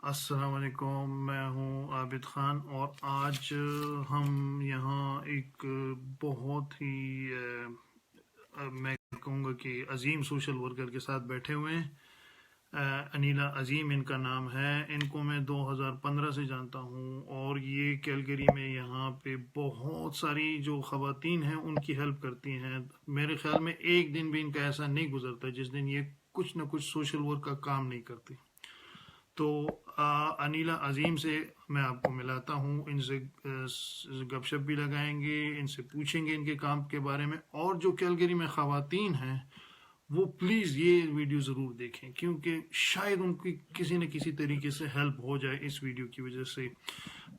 السلام علیکم، میں ہوں عابد خان اور آج ہم یہاں ایک بہت ہی میں کہوں گا کہ عظیم سوشل ورکر کے ساتھ بیٹھے ہوئے ہیں۔ انیلا عظیم ان کا نام ہے۔ ان کو میں 2015 سے جانتا ہوں اور یہ کیلگری میں یہاں پہ بہت ساری جو خواتین ہیں ان کی ہیلپ کرتی ہیں۔ میرے خیال میں ایک دن بھی ان کا ایسا نہیں گزرتا جس دن یہ کچھ نہ کچھ سوشل ورک کا کام نہیں کرتی۔ تو انیلا عظیم سے میں آپ کو ملاتا ہوں، ان سے گپ شپ بھی لگائیں گے، ان سے پوچھیں گے ان کے کام کے بارے میں، اور جو کیلگری میں خواتین ہیں وہ پلیز یہ ویڈیو ضرور دیکھیں کیونکہ شاید ان کی کسی نہ کسی طریقے سے ہیلپ ہو جائے اس ویڈیو کی وجہ سے۔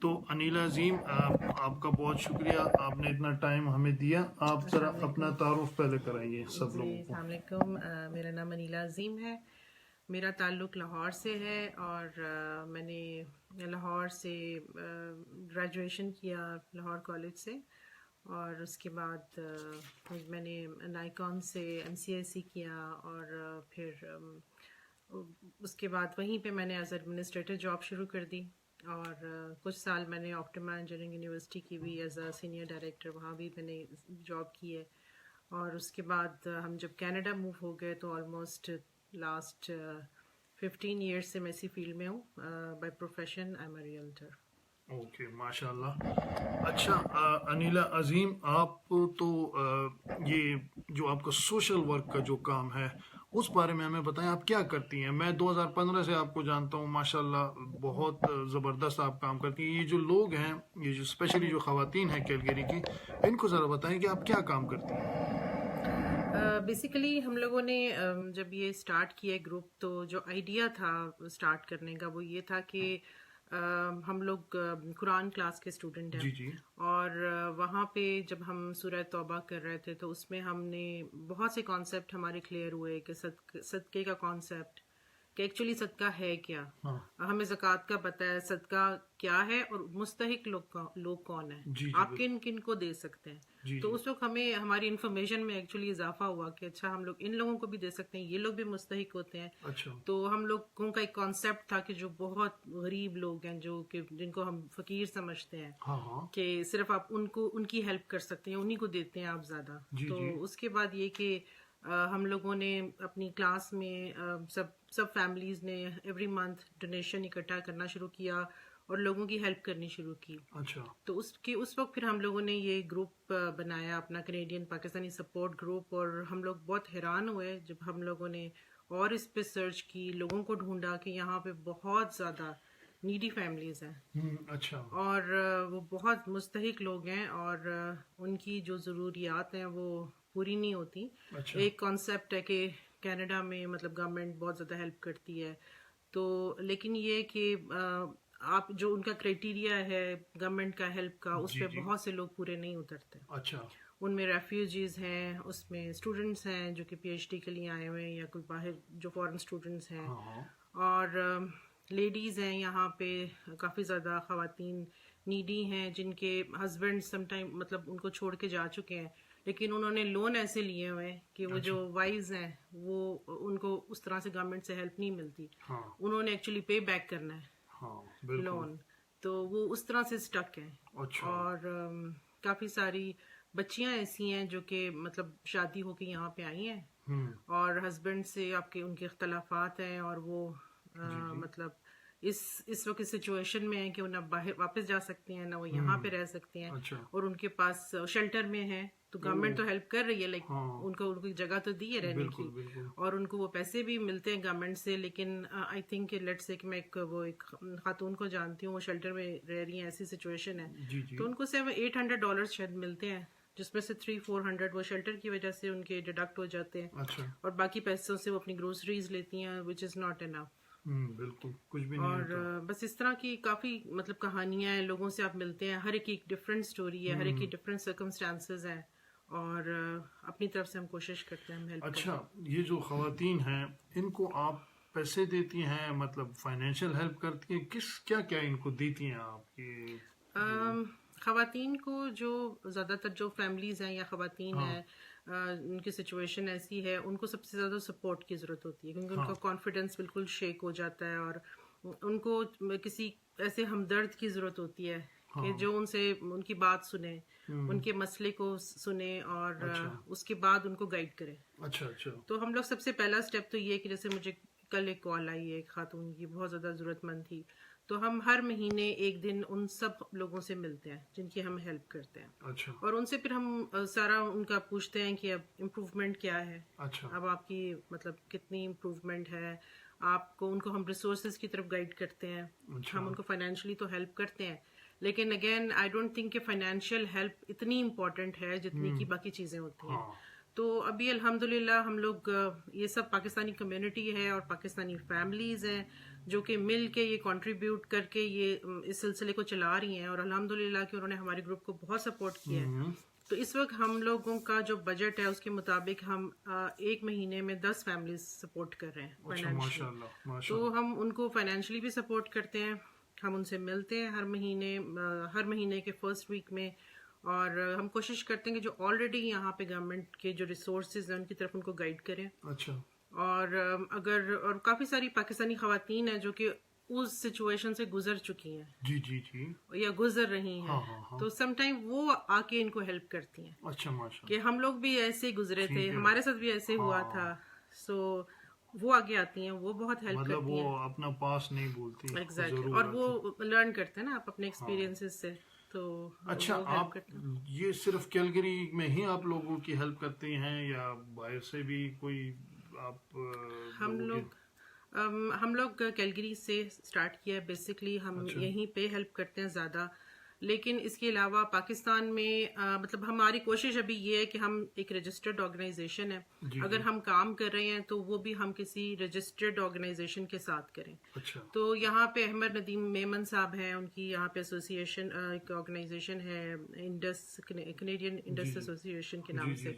تو انیلا عظیم، آپ کا بہت شکریہ، آپ نے اتنا ٹائم ہمیں دیا۔ آپ ذرا اپنا تعارف پہلے کرائیے سب لوگوں کو۔ السلام علیکم، میرا نام انیلا عظیم ہے، میرا تعلق لاہور سے ہے اور میں نے لاہور سے گریجویشن کیا لاہور کالج سے، اور اس کے بعد میں نے نائکون سے MCSE کیا، اور پھر اس کے بعد وہیں پہ میں نے ایز ایڈمنسٹریٹر جاب شروع کر دی، اور کچھ سال میں نے آپٹیما انجینئرنگ یونیورسٹی کی بھی ایز اے سینئر ڈائریکٹر وہاں بھی میں نے جاب کی ہے۔ اور اس کے بعد ہم جب کینیڈا موو ہو گئے تو آلموسٹ لاسٹ 15 ایئرس سے میں اسی فیلڈ میں ہوں۔ By profession I am a realtor. Okay, ماشاء اللہ۔ اچھا انیلا عظیم، آپ تو یہ جو آپ کا سوشل ورک کا جو کام ہے اس بارے میں ہمیں بتائیں، آپ کیا کرتی ہیں؟ میں 2015 سے آپ کو جانتا ہوں، ماشاء اللہ بہت زبردست آپ کام کرتی ہیں۔ یہ جو لوگ ہیں، یہ جو اسپیشلی جو خواتین ہیں کیلگری کی، ان کو ذرا بتائیں کہ آپ کیا کام کرتی ہیں۔ بیسیکلی ہم لوگوں نے جب یہ اسٹارٹ کیا گروپ، تو جو آئیڈیا تھا اسٹارٹ کرنے کا وہ یہ تھا کہ ہم لوگ قرآن کلاس کے اسٹوڈنٹ ہیں، جی اور وہاں پہ جب ہم سورہ توبہ کر رہے تھے تو اس میں ہم نے بہت سے کانسیپٹ ہمارے کلیئر ہوئے کہ صدقے کا کانسیپٹ، کہ ایکچولی صدقہ ہے کیا، ہمیں زکوٰۃ کا پتہ ہے، صدقہ کیا ہے اور مستحق لوگ کون ہیں، آپ کن کن کو دے سکتے ہیں۔ تو اس وقت ہمیں ہماری انفارمیشن میں ایکچولی اضافہ ہوا کہ اچھا ہم لوگ ان لوگوں کو بھی دے سکتے ہیں، یہ لوگ بھی مستحق ہوتے ہیں۔ تو ہم لوگوں کا ایک کانسیپٹ تھا کہ جو بہت غریب لوگ ہیں، جو کہ جن کو ہم فقیر سمجھتے ہیں، کہ صرف آپ ان کی ہیلپ کر سکتے ہیں، انہی کو دیتے ہیں آپ زیادہ۔ تو اس کے بعد یہ کہ ہم لوگوں نے اپنی کلاس میں سب فیملیز نے ایوری منتھ ڈونیشن اکٹھا کرنا شروع کیا اور لوگوں کی ہیلپ کرنی شروع کی۔ تو اس وقت پھر ہم لوگوں نے یہ گروپ بنایا اپنا، کینیڈین پاکستانی سپورٹ گروپ، اور ہم لوگ بہت حیران ہوئے جب ہم لوگوں نے اور اس پہ سرچ کی، لوگوں کو ڈھونڈا کہ یہاں پہ بہت زیادہ نیڈی فیملیز ہیں، اور وہ بہت مستحق لوگ ہیں اور ان کی جو ضروریات ہیں وہ پوری نہیں ہوتی۔ ایک کانسیپٹ ہے کہ کینیڈا میں مطلب گورنمنٹ بہت زیادہ ہیلپ کرتی ہے، تو لیکن یہ کہ آپ جو ان کا کرائٹیریا ہے گورنمنٹ کا ہیلپ کا، اس پہ بہت سے لوگ پورے نہیں اترتے۔ ان میں ریفیوجیز ہیں، اس میں اسٹوڈنٹس ہیں جو کہ PhD کے لیے آئے ہوئے ہیں، یا کوئی باہر جو فورن اسٹوڈنٹس ہیں، اور لیڈیز ہیں یہاں پہ کافی زیادہ خواتین نیڈی ہیں جن کے ہسبینڈ سم ٹائم مطلب ان کو چھوڑ کے جا چکے ہیں، لیکن انہوں نے لون ایسے لیے ہوئے ہیں کہ وہ جو وائز ہیں وہ ان کو اس طرح سے گورنمنٹ سے ہیلپ نہیں ملتی، انہوں نے ایکچولی پے بیک کرنا ہے لون، تو وہ اس طرح سے سٹک ہیں۔ اور کافی ساری بچیاں ایسی ہیں جو کہ مطلب شادی ہو کے یہاں پہ آئی ہیں اور ہسبینڈ سے آپ کے ان کے اختلافات ہیں، اور وہ مطلب اس وقت سچویشن میں ہے کہ وہ نہ باہر واپس جا سکتے ہیں، نہ وہ یہاں پہ رہ سکتے ہیں، اور ان کے پاس شیلٹر میں ہے، تو گورنمنٹ تو ہیلپ کر رہی ہے، لیکن ان کو جگہ تو دی ہے رہنے کی، اور ان کو وہ پیسے بھی ملتے ہیں گورنمنٹ سے، لیکن آئی تھنک لیٹ سے کہ میں ایک خاتون کو جانتی ہوں، وہ شیلٹر میں رہ رہی ہیں، ایسی سچویشن ہے، تو ان کو صرف $800 شاید ملتے ہیں، جس میں سے 300-400 وہ شیلٹر کی وجہ سے ان کے ڈیڈکٹ ہو جاتے ہیں، اور باقی پیسوں سے وہ اپنی گروسریز لیتی ہیں، وچ از ناٹ انف۔ بالکل کچھ بھی نہیں ہوتا۔ اور بس اس طرح کی کافی مطلب کہانیاں ہیں، لوگوں سے آپ ملتے ہیں، ہر ایک کی ڈفرینٹ سٹوری ہے، ہر ایک کی ڈفرینٹ سرکمسٹانسز ہیں، اور اپنی طرف سے ہم کوشش کرتے ہیں ہم ہیلپ کریں۔ اچھا، یہ جو خواتین ہیں ان کو آپ پیسے دیتی ہیں، مطلب فائنینشیل ہیلپ کرتی ہیں، کیا ان کو دیتی ہیں آپ کی؟ خواتین کو جو زیادہ تر جو فیملیز ہیں یا خواتین ہیں ان کی سچویشن ایسی ہے، ان کو سب سے زیادہ سپورٹ کی ضرورت ہوتی ہے، کیونکہ ان کا کانفیڈنس بالکل شیک ہو جاتا ہے، اور ان کو کسی ایسے ہمدرد کی ضرورت ہوتی ہے کہ جو ان سے ان کی بات سنے, ان کے مسئلے کو سنے اور اس کے بعد ان کو گائیڈ کرے. اچھا اچھا. تو ہم لوگ سب سے پہلا اسٹیپ تو یہ ہے کہ جیسے مجھے کل ایک کال آئی ہے ایک خاتون کی, بہت زیادہ ضرورت مند تھی, تو ہم ہر مہینے ایک دن ان سب لوگوں سے ملتے ہیں جن کی ہم ہیلپ کرتے ہیں. اچھا. اور ان سے پھر ہم سارا ان کا پوچھتے ہیں کہ اب امپروومنٹ کیا ہے, اچھا. اب آپ کی مطلب کتنی امپروومنٹ ہے, آپ کو ان کو ہم ریسورسز کی طرف گائیڈ کرتے ہیں. ہم ان کو فائنینشلی تو ہیلپ کرتے ہیں, لیکن اگین آئی ڈونٹ تھنک کہ فائنینشیل ہیلپ اتنی امپورٹنٹ ہے جتنی کی باقی چیزیں ہوتی ہیں. تو ابھی الحمدللہ ہم لوگ یہ سب پاکستانی کمیونٹی ہے اور پاکستانی فیملیز ہیں جو کہ مل کے یہ کنٹریبیوٹ کر کے یہ اس سلسلے کو چلا رہی ہیں, اور الحمدللہ کہ انہوں نے ہمارے گروپ کو بہت سپورٹ کیا ہے. تو اس وقت ہم لوگوں کا جو بجٹ ہے اس کے مطابق ہم ایک مہینے میں 10 فیملیز سپورٹ کر رہے ہیں فائنینشلی. تو ہم ان کو فائنینشلی بھی سپورٹ کرتے ہیں, ہم ان سے ملتے ہیں ہر مہینے کے فرسٹ ویک میں, اور ہم کوشش کرتے ہیں کہ جو آلریڈی یہاں پہ گورنمنٹ کے جو ریسورسز ہیں ان کی طرف ان کو گائیڈ کریں. اچھا. اور کافی ساری پاکستانی خواتین ہیں جو کہ اس سچویشن سے گزر چکی ہیں, جی جی جی, یا گزر رہی ہیں, تو سم ٹائم وہ آ کے ان کو ہیلپ کرتی ہیں. اچھا ماشاءاللہ. کہ ہم لوگ بھی ایسے گزرے تھے, ہمارے ساتھ بھی ایسے ہوا تھا, سو وہ آگے آتی ہیں, وہ بہت ہیلپ کرتی ہیں. مطلب وہ اپنا پاس نہیں بولتی. ایگزیکٹلی, اور وہ لرن کرتے ہیں نا آپ اپنے ایکسپیرینسز سے. تو اچھا, آپ یہ صرف کیلگری میں ہی آپ لوگوں کی ہیلپ کرتے ہیں یا باہر سے بھی کوئی آپ؟ ہم لوگ کیلگری سے اسٹارٹ کیا ہے بیسکلی, ہم یہیں پہ ہیلپ کرتے ہیں زیادہ, لیکن اس کے علاوہ پاکستان میں مطلب ہماری کوشش ابھی یہ ہے کہ ہم ایک رجسٹرڈ آرگنائزیشن ہے, اگر ہم کام کر رہے ہیں تو وہ بھی ہم کسی رجسٹرڈ آرگنائزیشن کے ساتھ کریں. تو یہاں پہ احمد ندیم میمن صاحب ہیں, ان کی یہاں پہ ایسوسیشن ایک آرگنائزیشن ہے کینیڈین انڈس ایسوسیشن کے نام سے,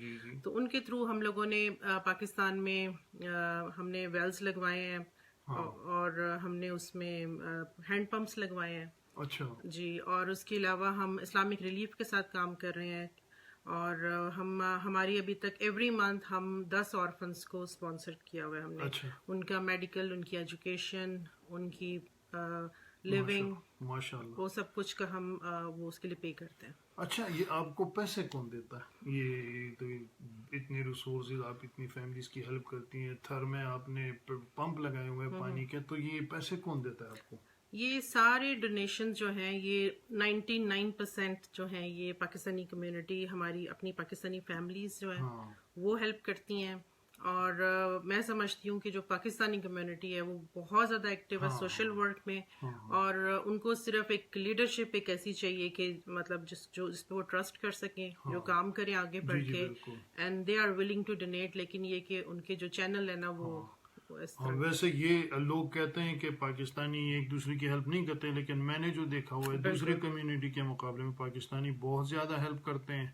تو ان کے تھرو ہم لوگوں نے پاکستان میں ہم نے ویلز لگوائے ہیں, اور ہم نے اس میں ہینڈ پمپس لگوائے ہیں. اچھا جی, اور اس کے علاوہ ہم اسلامک ریلیف کے ساتھ کام کر رہے ہیں, اور ہماری ابھی تک ایوری منتھ ہم 10 آرفنس کو اسپانسر کیا ہوا ہے ہم نے. ان کا میڈیکل, ان کی ایجوکیشن, ان کی لیونگ, ماشاءاللہ, وہ سب کچھ کا ہم وہ اس کے لیے پے کرتے ہیں. اچھا, یہ آپ کو پیسے کون دیتا ہے؟ یہ تو اتنے ریسورسز, آپ اتنی فیملیز کی ہیلپ کرتی ہیں, تھر میں آپ نے پمپ لگائے ہوئے ہیں پانی کے, تو یہ پیسے کون دیتا ہے آپ کو؟ یہ سارے ڈونیشن جو ہیں یہ 99% جو ہیں یہ پاکستانی کمیونٹی, ہماری اپنی پاکستانی فیملیز جو ہیں وہ ہیلپ کرتی ہیں. اور میں سمجھتی ہوں کہ جو پاکستانی کمیونٹی ہے وہ بہت زیادہ ایکٹیو ہے سوشل ورک میں, اور ان کو صرف ایک لیڈرشپ ایک ایسی چاہیے کہ مطلب جس پہ وہ ٹرسٹ کر سکیں, جو کام کریں آگے بڑھ کے, and they are willing to donate. لیکن یہ کہ ان کے جو چینل ہے نا وہ ویسے یہ لوگ کہتے ہیں کہ پاکستانی ایک دوسرے کی ہیلپ نہیں کرتے, لیکن میں نے جو دیکھا ہوا ہے دوسرے کمیونٹی کے مقابلے میں پاکستانی بہت زیادہ ہیلپ کرتے ہیں.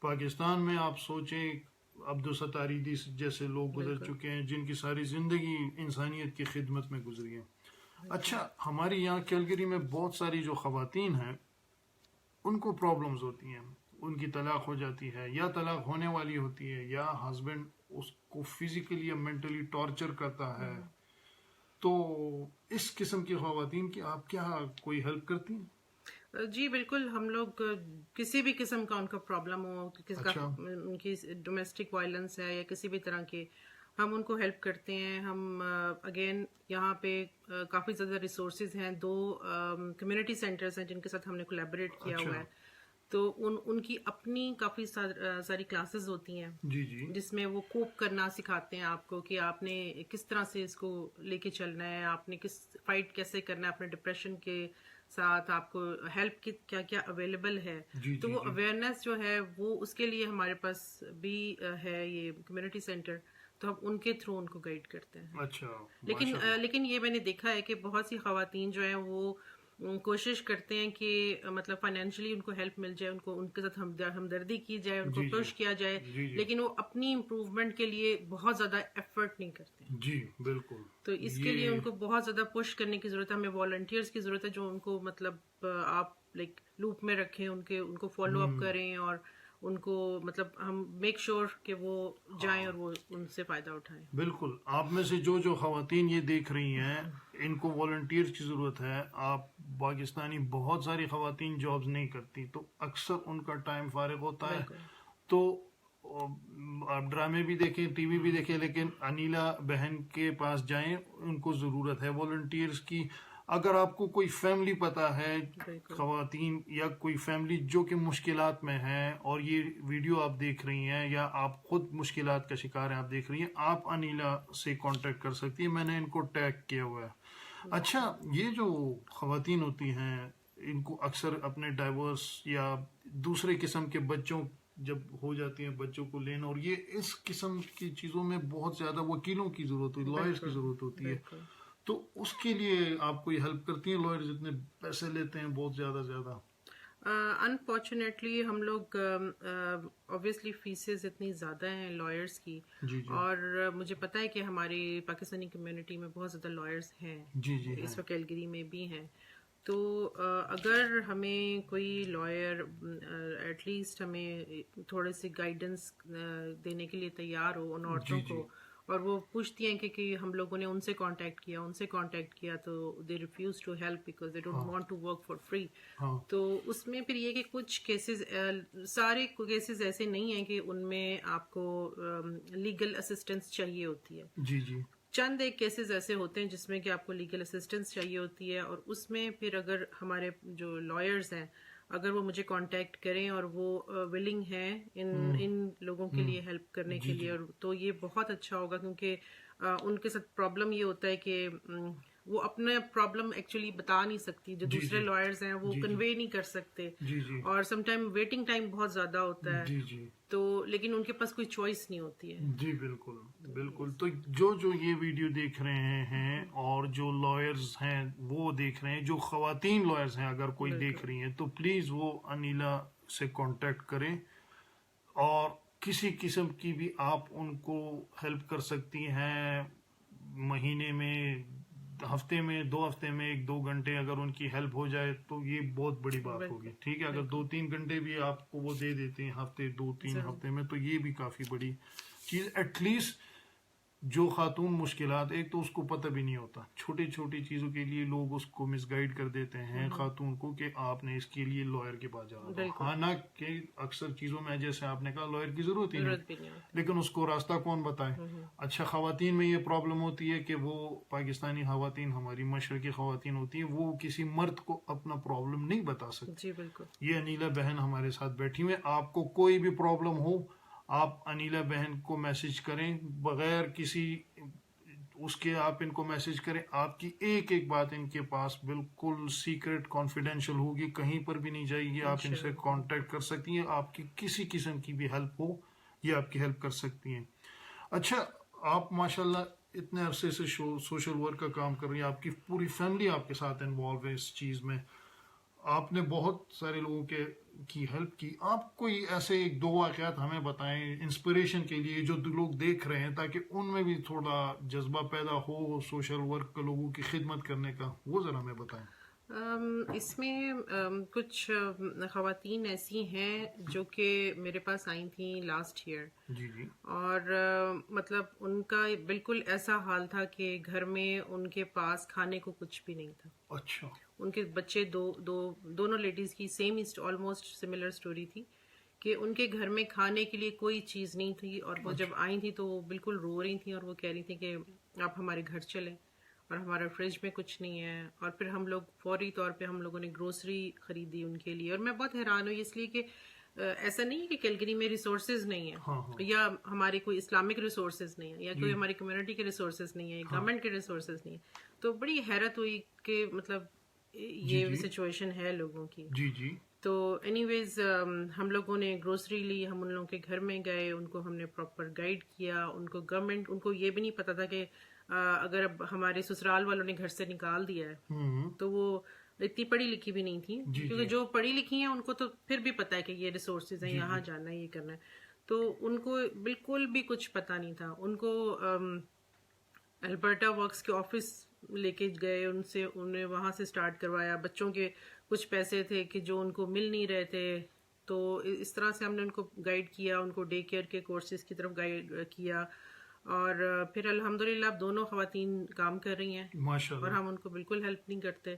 پاکستان میں آپ سوچیں عبدالستاریدی جیسے لوگ گزر چکے ہیں جن کی ساری زندگی انسانیت کی خدمت میں گزری ہے. اچھا, ہمارے یہاں کیلگری میں بہت ساری جو خواتین ہیں ان کو پرابلمز ہوتی ہیں, ان کی طلاق ہو جاتی ہے یا طلاق ہونے والی ہوتی ہے, یا ہسبینڈ اس کو فزیکلی یا مینٹلی ٹارچر کرتا ہے. تو اس قسم کی خواتین کی آپ کیا کوئی ہیلپ کرتی ہیں؟ جی بالکل, ہم لوگ کسی بھی قسم کا ان کا پرابلم ہو, ان کی ڈومیسٹک وائلنس ہے یا کسی بھی طرح کے, ہم ان کو ہیلپ کرتے ہیں. ہم اگین یہاں پہ کافی زیادہ ریسورسز ہیں, 2 کمیونٹی سینٹرز ہیں جن کے ساتھ ہم نے کولیبریٹ کیا ہوا ہے. تو ان کی اپنی کافی ساری کلاسز ہوتی ہیں جس میں وہ کوپ کرنا سکھاتے ہیں آپ کو کہ آپ نے کس طرح سے اس کو لے کے چلنا ہے, آپ نے کس فائٹ کیسے کرنا ہے اپنے ڈپریشن کے ساتھ, آپ کو ہیلپ کی کیا کیا اویلیبل ہے. تو وہ اویئرنیس جو ہے وہ اس کے لیے ہمارے پاس بھی ہے یہ کمیونٹی سینٹر, تو ہم ان کے تھرو ان کو گائیڈ کرتے ہیں. اچھا, لیکن یہ میں نے دیکھا ہے کہ بہت سی خواتین جو ہیں وہ کوشش کرتے ہیں کہ مطلب فائنینشلی ان کو ہیلپ مل جائے, ان کے ساتھ ہمدردی کی جائے, ان کو پش کیا جائے, لیکن وہ اپنی امپروومنٹ کے لیے بہت زیادہ ایفرٹ نہیں کرتے. جی بالکل, تو اس کے لیے ان کو بہت زیادہ پش کرنے کی ضرورت ہے. ہمیں والنٹیئرس کی ضرورت ہے جو ان کو مطلب آپ لائک لوپ میں رکھیں, ان کو فالو اپ کریں اور ان کو مطلب ہم میک شور کہ وہ جائیں اور وہ ان سے فائدہ اٹھائیں. بالکل. آپ میں سے جو خواتین یہ دیکھ رہی ہیں ان کو والنٹیئر کی ضرورت ہے. آپ پاکستانی بہت ساری خواتین جابز نہیں کرتی تو اکثر ان کا ٹائم فارغ ہوتا ہے, تو آپ ڈرامے بھی دیکھیں, ٹی وی بھی دیکھیں, لیکن انیلا بہن کے پاس جائیں, ان کو ضرورت ہے والنٹیئرز کی. اگر آپ کو کوئی فیملی پتہ ہے خواتین یا کوئی فیملی جو کہ مشکلات میں ہے اور یہ ویڈیو آپ دیکھ رہی ہیں یا آپ خود مشکلات کا شکار ہیں, آپ دیکھ رہی ہیں, آپ انیلا سے کانٹیکٹ کر سکتی ہیں. میں نے ان کو ٹیگ کیا ہوا ہے. اچھا, یہ جو خواتین ہوتی ہیں ان کو اکثر اپنے ڈائیورس یا دوسرے قسم کے بچوں جب ہو جاتی ہیں بچوں کو لینا, اور یہ اس قسم کی چیزوں میں بہت زیادہ وکیلوں کی ضرورت ہوتی ہے, لائرز کی ضرورت ہوتی ہے, تو اس کے لیے آپ کوئی ہیلپ کرتی ہیں؟ لائرز اتنے پیسے لیتے ہیں بہت زیادہ. انفارچونیٹلی ہم لوگ اوبیسلی فیسز اتنی زیادہ ہیں لائرس کی, اور مجھے پتہ ہے کہ ہماری پاکستانی کمیونٹی میں بہت زیادہ لائرس ہیں, اس وقت کیلگری میں بھی ہیں. تو اگر ہمیں کوئی لائر ایٹ لیسٹ ہمیں تھوڑے سی گائیڈنس دینے کے لیے تیار ہو ان عورتوں کو, اور وہ پوچھتی ہیں کہ ہم لوگوں نے ان سے کانٹیکٹ کیا تو they refuse to help because they don't want to work for free. تو اس میں پھر یہ کہ کچھ کیسز, سارے کیسز ایسے نہیں ہیں کہ ان میں آپ کو لیگل اسسٹنس چاہیے ہوتی ہے. چند ایک کیسز ایسے ہوتے ہیں جس میں کہ آپ کو لیگل اسسٹنس چاہیے ہوتی ہے, اور اس میں پھر اگر ہمارے جو لائرز ہیں اگر وہ مجھے کانٹیکٹ کریں اور وہ ولنگ ہیں ان لوگوں کے لیے ہیلپ کرنے کے لیے, اور تو یہ بہت اچھا ہوگا, کیونکہ ان کے ساتھ پرابلم یہ ہوتا ہے کہ وہ اپنا پرابلم ایکچولی بتا نہیں سکتی, جو دوسرے لائرز ہیں وہ کنوے نہیں کر سکتے, اور سم ٹائم ویٹنگ ٹائم بہت زیادہ ہوتا ہے, تو لیکن ان کے پاس کوئی چوائس نہیں ہوتی ہے. جی بالکل. تو جو یہ ویڈیو دیکھ رہے ہیں اور جو لائرز ہیں وہ دیکھ رہے ہیں, جو خواتین لائرز ہیں اگر کوئی دیکھ رہی ہیں, تو پلیز وہ انیلا سے کانٹیکٹ کریں, اور کسی قسم کی بھی آپ ان کو ہیلپ کر سکتی ہیں. مہینے میں, ہفتے میں, 2 ہفتے میں 1-2 گھنٹے اگر ان کی ہیلپ ہو جائے تو یہ بہت بڑی بات ہوگی. ٹھیک ہے, اگر 2-3 گھنٹے بھی آپ کو وہ دے دیتے ہیں ہفتے 2-3 ہفتے میں, تو یہ بھی کافی بڑی چیز. ایٹ لیسٹ جو خاتون مشکلات, ایک تو اس کو پتہ بھی نہیں ہوتا, چھوٹی چیزوں کے لیے لوگ اس کو مس گائیڈ کر دیتے ہیں خاتون کو کہ آپ نے اس کے لیے لائر کے پاس جانا. حالانکہ اکثر چیزوں میں جیسے آپ نے کہا لائر کی ضرورت ہی نہیں, لیکن اس کو راستہ کون بتائے. اچھا, خواتین میں یہ پرابلم ہوتی ہے کہ وہ پاکستانی خواتین, ہماری مشرقی خواتین ہوتی ہیں, وہ کسی مرد کو اپنا پرابلم نہیں بتا سکتی. یہ انیلا بہن ہمارے ساتھ بیٹھی ہوئے, آپ کو کوئی بھی پرابلم ہو آپ انیلا بہن کو میسج کریں, بغیر کسی اس کے آپ ان کو میسج کریں. آپ کی ایک بات ان کے پاس بالکل سیکرٹ کانفیڈینشیل ہوگی, کہیں پر بھی نہیں جائے گی. آپ ان سے کانٹیکٹ کر سکتی ہیں, آپ کی کسی قسم کی بھی ہیلپ ہو یہ آپ کی ہیلپ کر سکتی ہیں. اچھا, آپ ماشاءاللہ اتنے عرصے سے سوشل ورک کا کام کر رہی ہیں, آپ کی پوری فیملی آپ کے ساتھ انوالو ہے اس چیز میں, آپ نے بہت سارے لوگوں کی ہیلپ کی. آپ کوئی ایسے 1-2 واقعات ہمیں بتائیں انسپریشن کے لیے, جو لوگ دیکھ رہے ہیں, تاکہ ان میں بھی تھوڑا جذبہ پیدا ہو سوشل ورک کا, لوگوں کی خدمت کرنے کا, وہ ذرا ہمیں بتائیں. اس میں کچھ خواتین ایسی ہیں جو کہ میرے پاس آئی تھیں لاسٹ ایئر, اور مطلب ان کا بالکل ایسا حال تھا کہ گھر میں ان کے پاس کھانے کو کچھ بھی نہیں تھا. اچھا. ان کے بچے دونوں لیڈیز کی سیم آلموسٹ سملر سٹوری تھی کہ ان کے گھر میں کھانے کے لیے کوئی چیز نہیں تھی, اور وہ جب آئی تھی تو وہ بالکل رو رہی تھیں, اور وہ کہہ رہی تھیں کہ آپ ہمارے گھر چلیں, اور ہمارا فریج میں کچھ نہیں ہے. اور پھر ہم لوگ فوری طور پہ ہم لوگوں نے گروسری خریدی ان کے لیے, اور میں بہت حیران ہوئی اس لیے کہ ایسا نہیں ہے کہ کیلگری میں ریسورسز نہیں ہیں, یا ہمارے کوئی اسلامک ریسورسز نہیں ہیں, یا کوئی ہماری کمیونٹی کے ریسورسز نہیں ہیں, گورنمنٹ کے ریسورسز نہیں ہیں. تو بڑی حیرت ہوئی کہ مطلب یہ سچویشن ہے لوگوں کی. تو اینی ویز ہم لوگوں نے گروسری لی, ہم ان لوگوں کے گھر میں گئے, ان کو ہم نے پراپر گائیڈ کیا. ان کو گورنمنٹ, ان کو یہ بھی نہیں پتا تھا کہ اگر اب ہمارے سسرال والوں نے گھر سے نکال دیا ہے تو وہ اتنی پڑھی لکھی بھی نہیں تھی, کیونکہ جو پڑھی لکھی ہیں ان کو تو پھر بھی پتا ہے کہ یہ ریسورسز ہیں, یہاں جانا ہے, یہ کرنا ہے. تو ان کو بالکل بھی کچھ پتا نہیں تھا. ان کو البرٹا ورکس کے آفس لے کے گئے, انہیں وہاں سے سٹارٹ کروایا. بچوں کے کچھ پیسے تھے کہ جو ان کو مل نہیں رہے تھے, تو اس طرح سے ہم نے ان کو گائیڈ کیا, ان کو ڈے کیئر کے کورسز کی طرف گائیڈ کیا, اور پھر الحمدللہ اب دونوں خواتین کام کر رہی ہیں, ماشاء اور اللہ. ہم ان کو بالکل ہیلپ نہیں کرتے,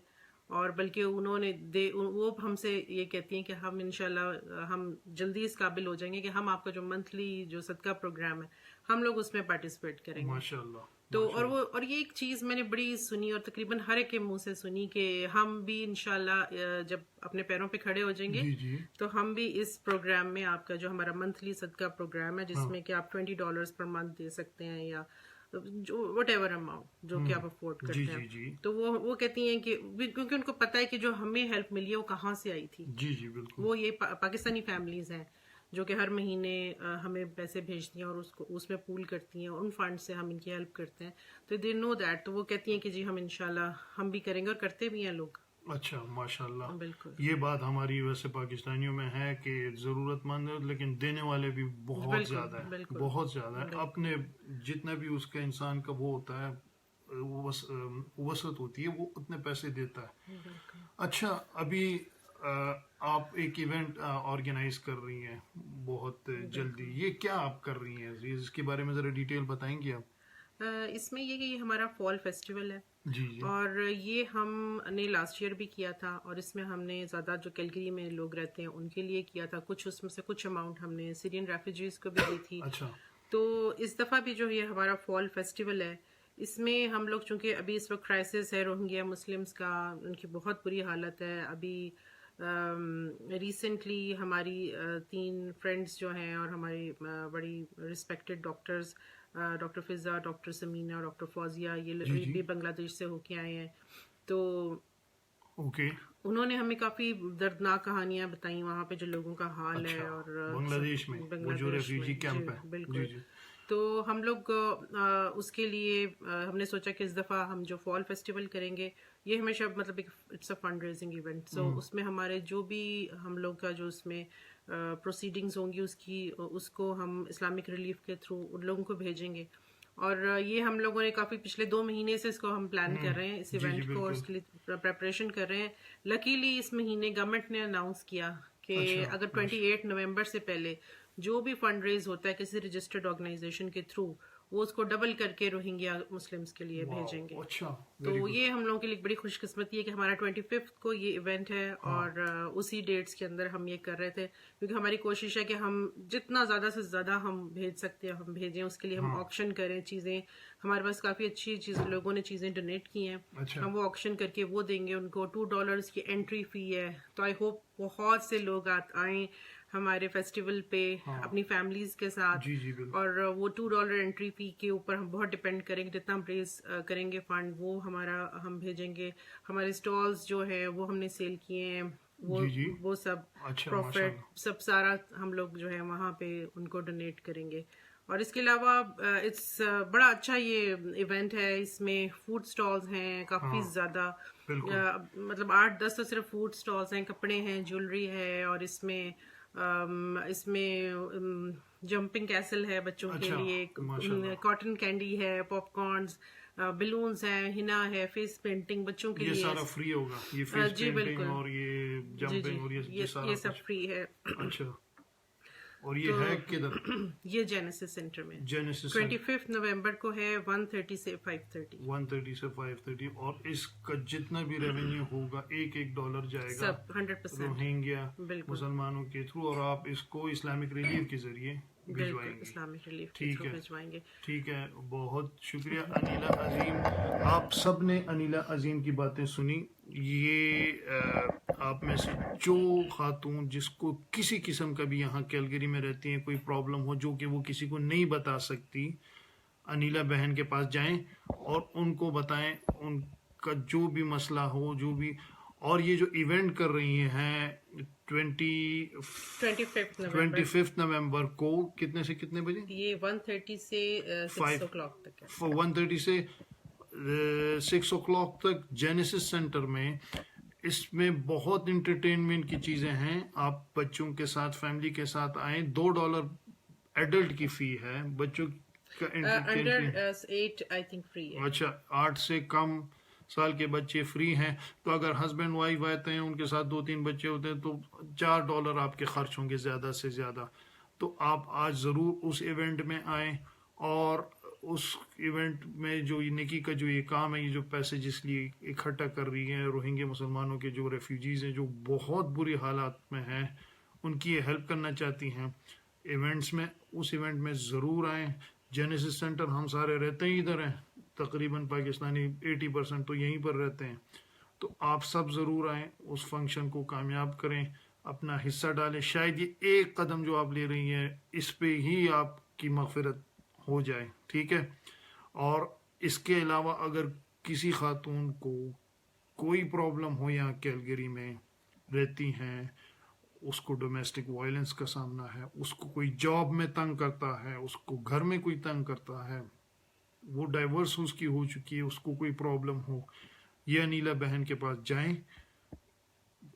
اور بلکہ انہوں نے وہ ہم سے یہ کہتی ہیں کہ ہم انشاءاللہ ہم جلدی اس قابل ہو جائیں گے کہ ہم آپ کا جو منتھلی جو صدقہ پروگرام ہے ہم لوگ اس میں پارٹیسپیٹ کریں گے. ماشاء اللہ. تو اور یہ ایک چیز میں نے بڑی سنی, اور تقریباً ہر ایک کے منہ سے سنی, کہ ہم بھی انشاءاللہ جب اپنے پیروں پہ کھڑے ہو جائیں گے جی تو ہم بھی اس پروگرام میں, آپ کا جو ہمارا منتھلی صدقہ پروگرام ہے جس میں کہ آپ $20 پر منتھ دے سکتے ہیں, یا جو وٹ ایور اماؤنٹ جو کہ آپ افورڈ کرتے ہیں. جی تو وہ کہتی ہیں کہ کیونکہ ان کو پتہ ہے کہ جو ہمیں ہیلپ ملی ہے وہ کہاں سے آئی تھی. جی بالکل. وہ یہ پاکستانی فیملیز ہیں جو کہ ہر مہینے ہمیں پیسے بھیجتی ہیں اور اس میں پول کرتی ہیں, اور ان فنڈ سے ہم ان کی ہیلپ کرتے ہیں. تو دے نو دیٹ, تو وہ کہتی ہیں کہ جی ہم انشاءاللہ ہم بھی کریں گے, اور کرتے بھی ہیں لوگ. اچھا ماشاء اللہ. بالکل یہ بات ہماری ویسے پاکستانیوں میں ہے کہ ضرورت مند ہے, لیکن دینے والے بھی بہت زیادہ ہے, بہت زیادہ ہے. اپنے جتنا بھی اس کا انسان کا وہ ہوتا ہے, وسعت ہوتی ہے, وہ اتنے پیسے دیتا ہے. اچھا, ابھی آپ ایک ایونٹ آرگنائز کر رہی ہیں بہت جلدی, یہ کیا آپ کر رہی ہیں, اس کے بارے میں ذرا ڈیٹیل بتائیں گے آپ؟ اس میں یہ کہ یہ ہمارا فال فیسٹیول ہے, جی اور یہ ہم نے لاسٹ ایئر بھی کیا تھا, اور اس میں ہم نے زیادہ جو کیلگری میں لوگ رہتے ہیں ان کے لیے کیا تھا. کچھ اس میں سے کچھ اماؤنٹ ہم نے سیرین ریفیوجیز کو بھی دی تھی. اچھا. تو اس دفعہ بھی جو یہ ہمارا فال فیسٹیول ہے, اس میں ہم لوگ چونکہ ابھی اس وقت کرائسس ہے روہنگیا مسلمس کا, ان کی بہت بری حالت ہے. ابھی ریسنٹلی ہماری 3 فرینڈس جو ہیں اور ہماری بڑی رسپیکٹڈ ڈاکٹرز, ڈاکٹر فضا, ڈاکٹر سمینہ, ڈاکٹر فوزیہ, یہ بھی بنگلہ دیش سے ہو کے آئے ہیں. تو انہوں نے ہمیں کافی دردناک کہانیاں بتائیں وہاں پہ جو لوگوں کا حال ہے, اور بنگلہ دیش میں جو ریفیوجی کیمپ ہے. بالکل. تو ہم لوگ اس کے لیے ہم نے سوچا کہ اس دفعہ ہم جو فال فیسٹیول کریں گے, یہ ہمیشہ مطلب it's a fundraising event. So اس میں ہمارے جو بھی ہم لوگ کا جو اس میں پروسیڈنگز ہوں گی اس کو ہم اسلامک ریلیف کے تھرو ان لوگوں کو بھیجیں گے. اور یہ ہم لوگوں نے کافی پچھلے 2 مہینے سے اس کو ہم پلان کر رہے ہیں, اس ایونٹ کو, اور اس کے لیے پریپریشن کر رہے ہیں. لکیلی اس مہینے گورنمنٹ نے اناؤنس کیا کہ اگر 28 نومبر سے پہلے جو بھی فنڈ ریز ہوتا ہے کسی رجسٹرڈ آرگنائزیشن کے تھرو, وہ اس کو ڈبل کر کے روہنگیا مسلمس کے لیے بھیجیں گے. تو یہ ہم لوگوں کے لیے بڑی خوش قسمتی ہے کہ ہمارا 25 کو یہ ایونٹ ہے, اور اسی ڈیٹس کے اندر ہم یہ کر رہے تھے, کیونکہ ہماری کوشش ہے کہ ہم جتنا زیادہ سے زیادہ ہم بھیج سکتے ہیں ہم بھیجیں. اس کے لیے ہم آکشن کریں چیزیں, ہمارے پاس کافی اچھی چیزیں لوگوں نے چیزیں ڈونیٹ کی ہیں, ہم وہ آکشن کر کے وہ دیں گے. ان کو $2 کی انٹری فی ہے. تو آئی ہوپ بہت سے لوگ آئیں ہمارے فیسٹیول پہ اپنی فیملیز کے ساتھ, اور وہ $2 انٹری فی کے اوپر ہم بہت ڈپینڈ کریں گے. جتنا ہم ریز کریں گے فنڈ وہ ہم بھیجیں گے. ہمارے اسٹالز جو ہیں وہ ہم نے سیل کیے ہیں, وہ سب پروفٹ سب سارا ہم لوگ جو ہے وہاں پہ ان کو ڈونیٹ کریں گے. اور اس کے علاوہ اٹس بڑا اچھا یہ ایونٹ ہے. اس میں فوڈ اسٹالز ہیں کافی زیادہ, مطلب 8-10 تو صرف فوڈ اسٹالز ہیں, کپڑے ہیں, جیولری ہے, اور اس میں جمپنگ کیسل ہے بچوں کے لیے, کاٹن کینڈی ہے, پاپ کارنز, بلونز ہیں, ہنا ہے, فیس پینٹنگ بچوں کے لیے. یہ سارا فری ہوگا, یہ فیس پینٹنگ اور یہ جمپنگ اور یہ سب فری ہے. اچھا. اور یہ ہے کدھر؟ یہ جینیسس سینٹر میں 25 نومبر کو ہے, 1:30 سے 5:30. اور اس کا جتنا بھی ریونیو ہوگا $1 جائے گا 100% روہنگیا مسلمانوں کے تھرو, اور آپ اس کو اسلامک ریلیف کے ذریعے بھجوائیں گے. اسلامک ریلیف ٹھیک ہے. بہت شکریہ انیلا عظیم. آپ سب نے انیلا عظیم کی باتیں سنی. یہ آپ میں سے جو خاتون جس کو کسی قسم کا بھی یہاں کیلگری میں رہتی ہیں کوئی پرابلم ہو جو کہ وہ کسی کو نہیں بتا سکتی, انیلا بہن کے پاس جائیں اور ان کو بتائیں ان کا جو بھی مسئلہ ہو, جو بھی. اور یہ جو ایونٹ کر رہی ہیں 25 نومبر کو کتنے سے کتنے بجے؟ یہ 1:30 سے 6 o'clock تک ہے. 1:30 سے 6 o'clock تک جینیسس سینٹر میں. اس میں بہت انٹرٹینمنٹ کی چیزیں ہیں. آپ بچوں کے ساتھ فیملی کے ساتھ آئیں. $2 ایڈلٹ کی فی ہے, بچوں کا انڈر 8 آئی تھنک فری ہے. اچھا, 8 سے کم سال کے بچے فری ہیں، تو اگر ہسبینڈ وائف آتے ہیں ان کے ساتھ 2-3 بچے ہوتے ہیں تو $4 آپ کے خرچ ہوں گے زیادہ سے زیادہ. تو آپ آج ضرور اس ایونٹ میں آئیں، اور اس ایونٹ میں جو یہ نکی کا جو یہ کام ہے، یہ جو پیسے جس لیے اکٹھا کر رہی ہیں روہنگیا مسلمانوں کے جو ریفیوجیز ہیں جو بہت بری حالات میں ہیں، ان کی یہ ہیلپ کرنا چاہتی ہیں ایونٹس میں، اس ایونٹ میں ضرور آئیں. جینیسس سینٹر ہم سارے رہتے ہی ادھر ہیں، تقریباً پاکستانی 80% تو یہیں پر رہتے ہیں. تو آپ سب ضرور آئیں، اس فنکشن کو کامیاب کریں، اپنا حصہ ڈالیں. شاید یہ ایک قدم جو آپ لے رہی ہیں اس پہ ہی آپ کی مغفرت ہو جائے، ٹھیک ہے. اور اس کے علاوہ اگر کسی خاتون کو کوئی پرابلم ہو، یہاں کیلگری میں رہتی ہیں، اس کو ڈومیسٹک وائلنس کا سامنا ہے، اس کو کوئی جاب میں تنگ کرتا ہے، اس کو گھر میں کوئی تنگ کرتا ہے، وہ ڈائیورس اس کی ہو چکی ہے، اس کو کوئی پرابلم ہو، یہ انیلا بہن کے پاس جائیں.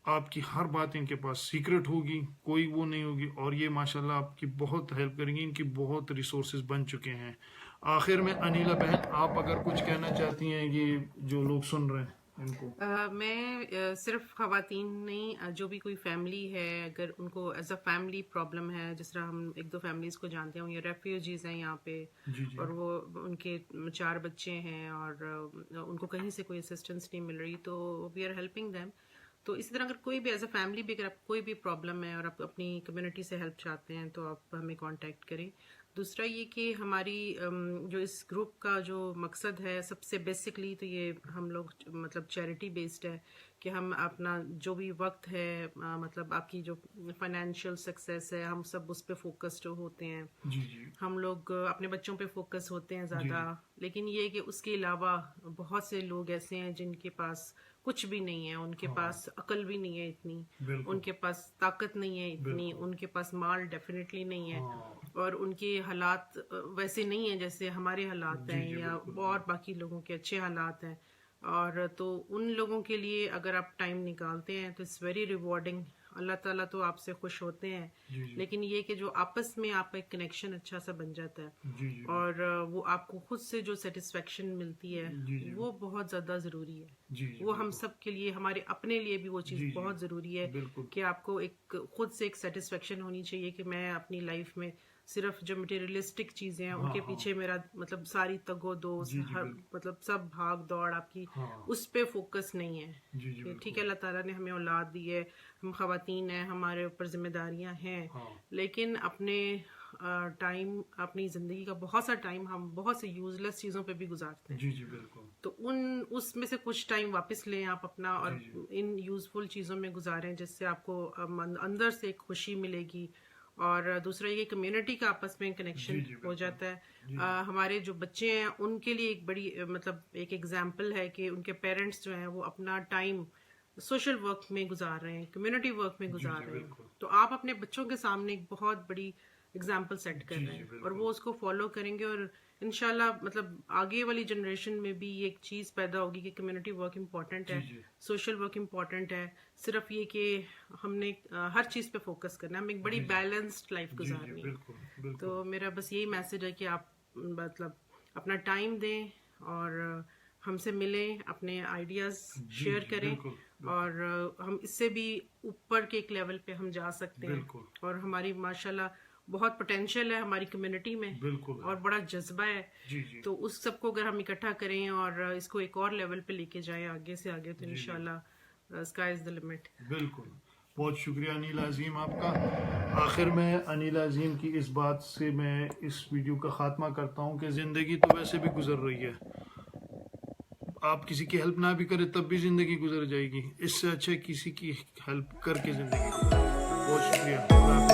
آپ کی ہر بات ان کے پاس سیکرٹ ہوگی، کوئی وہ نہیں ہوگی، اور یہ ماشاءاللہ آپ کی بہت ہیلپ کریں گی. ان کی بہت ریسورسز بن چکے ہیں. آخر میں انیلا بہن آپ اگر کچھ کہنا چاہتی ہیں، یہ جو لوگ سن رہے ہیں ان کو. میں صرف خواتین نہیں، جو بھی کوئی فیملی ہے اگر ان کو ایز اے فیملی پرابلم ہے، جس طرح ہم 1-2 فیملیز کو جانتے ہیں، یہ ریفیوجیز ہیں یہاں پہ، اور وہ ان کے 4 بچے ہیں اور ان کو کہیں سے کوئی اسسٹنس نہیں مل رہی، تو وی آر ہیلپنگ دیم. تو اسی طرح اگر کوئی بھی ایز اے فیملی بھی اگر آپ کوئی بھی پرابلم ہے اور آپ اپنی کمیونٹی سے ہیلپ چاہتے ہیں تو آپ ہمیں کانٹیکٹ کریں. دوسرا یہ کہ ہماری جو اس گروپ کا جو مقصد ہے سب سے بیسکلی تو یہ ہم لوگ مطلب چیریٹی بیسڈ ہے، کہ ہم اپنا جو بھی وقت ہے، مطلب آپ کی جو فائنینشیل سکسیس ہے، ہم سب اس پہ فوکسڈ ہوتے ہیں. ہم لوگ اپنے بچوں پہ فوکس ہوتے ہیں زیادہ، لیکن یہ کہ اس کے علاوہ بہت سے لوگ ایسے ہیں جن کے پاس کچھ بھی نہیں ہے، ان کے پاس عقل بھی نہیں ہے اتنی، ان کے پاس طاقت نہیں ہے اتنی، ان کے پاس مال ڈیفینیٹلی نہیں ہے، اور ان کے حالات ویسے نہیں ہیں جیسے ہمارے حالات ہیں یا اور باقی لوگوں کے اچھے حالات ہیں. اور تو ان لوگوں کے لیے اگر آپ ٹائم نکالتے ہیں تو اٹس ویری ریوارڈنگ. اللہ تعالیٰ تو آپ سے خوش ہوتے ہیں، لیکن یہ کہ جو آپس میں آپ کا ایک کنیکشن اچھا سا بن جاتا ہے، اور وہ آپ کو خود سے جو سیٹسفیکشن ملتی ہے وہ بہت زیادہ ضروری ہے. وہ ہم سب کے لیے، ہمارے اپنے لیے بھی وہ چیز بہت ضروری ہے کہ آپ کو ایک خود سے ایک سیٹسفیکشن ہونی چاہیے کہ میں اپنی لائف میں صرف جو مٹیریلسٹک چیزیں ہیں ان کے پیچھے میرا مطلب ساری تگ و دو، مطلب سب بھاگ دوڑ آپ کی اس پہ فوکس نہیں ہے. ٹھیک ہے، اللہ تعالیٰ نے ہمیں اولاد دی ہے، ہم خواتین ہیں، ہمارے اوپر ذمہ داریاں ہیں، لیکن اپنے ٹائم، اپنی زندگی کا بہت سا ٹائم ہم بہت سے یوز لیس چیزوں پہ بھی گزارتے ہیں. تو اس میں سے کچھ ٹائم واپس لیں آپ اپنا، اور ان یوزفل چیزوں میں گزاریں جس سے آپ کو اندر سے ایک خوشی ملے گی. اور دوسرا یہ کمیونٹی کا آپس میں کنیکشن ہو جاتا ہے. ہمارے جو بچے ہیں ان کے لیے ایک بڑی مطلب ایک ایگزامپل ہے کہ ان کے پیرنٹس جو ہیں وہ اپنا ٹائم سوشل ورک میں گزار رہے ہیں، کمیونٹی ورک میں گزار رہے ہیں. تو آپ اپنے بچوں کے سامنے ایک بہت بڑی ایگزامپل سیٹ کر رہے ہیں، اور وہ اس کو فالو کریں گے، اور انشاءاللہ مطلب آگے والی جنریشن میں بھی یہ ایک چیز پیدا ہوگی کہ کمیونٹی ورک امپورٹنٹ ہے، سوشل ورک امپورٹنٹ ہے. صرف یہ کہ ہم نے ہر چیز پہ فوکس کرنا ہے، ہمیں ایک بڑی بیلنسڈ لائف گزارنی ہے. تو میرا بس یہی میسج ہے کہ آپ مطلب اپنا ٹائم دیں اور ہم سے ملیں، اپنے آئیڈیاز شیئر کریں، اور ہم اس سے بھی اوپر کے ایک لیول پہ ہم جا سکتے ہیں. اور ہماری ماشاءاللہ بہت پوٹینشیل ہے ہماری کمیونٹی میں، اور بڑا جذبہ ہے. تو اس سب کو اگر ہم اکٹھا کریں اور اس کو ایک اور لیول پہ لے کے جائیں آگے سے آگے، تو انشاءاللہ اسکائی از دی لمٹ. بالکل. بہت شکریہ انیلا عظیم آپ کا. آخر میں انیلا عظیم کی اس بات سے میں اس ویڈیو کا خاتمہ کرتا ہوں کہ زندگی تو ویسے بھی گزر رہی ہے، آپ کسی کی ہیلپ نہ بھی کریں تب بھی زندگی گزر جائے گی. اس سے اچھا کسی کی ہیلپ کر کے زندگی گزر. بہت شکریہ.